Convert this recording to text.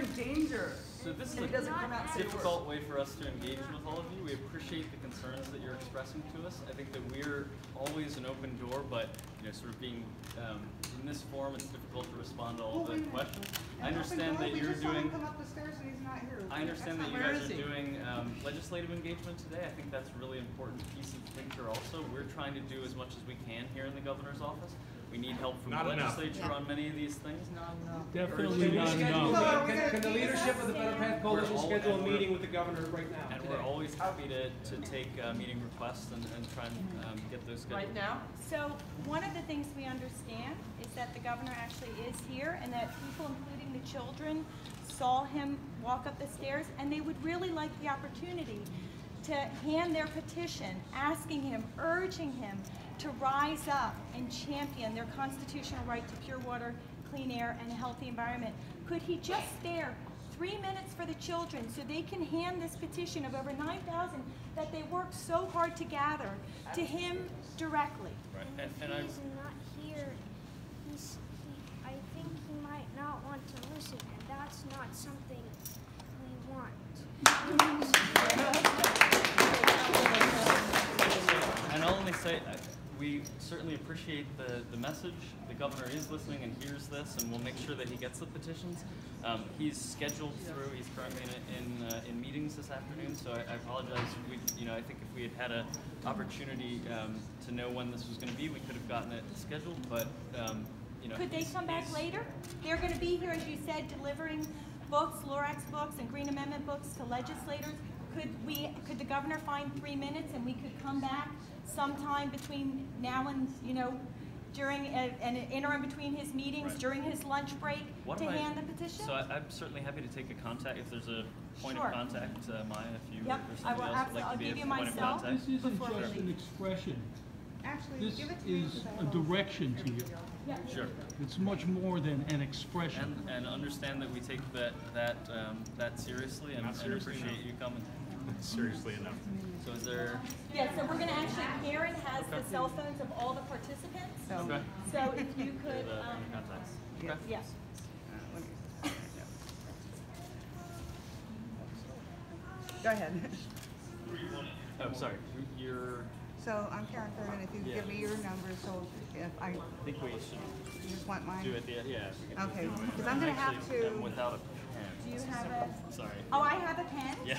in danger. So this is and a he doesn't come out and say difficult way for us to engage with all of you. We appreciate the concerns that you're expressing to us. I think that we're always an open door, but sort of being in this forum, it's difficult to respond to all the questions. I understand that you're doing. Come up the stairs and he's not here. I understand that you guys are doing legislative engagement today. I think that's a really important piece of the picture. Also, we're trying to do as much as we can here in the governor's office. We need help from the legislature on many of these things. Definitely not enough. Can the leadership of the Better Path Coalition schedule a meeting with the governor right now? And we're always happy to take meeting requests and try and get those scheduled. Right now? So one of the things we understand is that the governor actually is here and that people, including the children, saw him walk up the stairs and they would really like the opportunity to hand their petition, asking him, urging him to rise up and champion their constitutional right to pure water, clean air, and a healthy environment. Could he just spare 3 minutes for the children so they can hand this petition of over 9,000 that they worked so hard to gather to him directly? Right. And he's not here. I think he might not want to listen, and that's not something we want. And I'll only say, we certainly appreciate the message. The governor is listening and hears this, and we'll make sure that he gets the petitions. He's scheduled through. He's currently in meetings this afternoon, so I apologize. I think if we had an opportunity to know when this was going to be, we could have gotten it scheduled. But could they come back later? They're going to be here, as you said, delivering books, Lorax books, and Green Amendment books to legislators. Could the governor find 3 minutes and we could come back sometime between now and during an interim between his meetings, during his lunch break, to hand the petition? So I'm certainly happy to take a contact if there's a point of contact, Maya, if you yep. or somebody else would like to be a point of contact. This isn't just an expression. Actually, This is a direction to you. Yeah. Sure. It's much more than an expression. And understand that we take that seriously and appreciate you coming. Seriously enough. So is there? Yeah, so we're going to actually, Karen has the cell phones of all the participants. Okay. So if you could, contacts. Okay. Yes. Go ahead. Oh, sorry. You're. So I'm Karen Thurman. If you give me your number, so if I think we should you just want mine. do it. Yeah. Okay. Because I'm going to have to. Without a pen. Do you have a? Sorry. Oh, I have a pen. Yeah.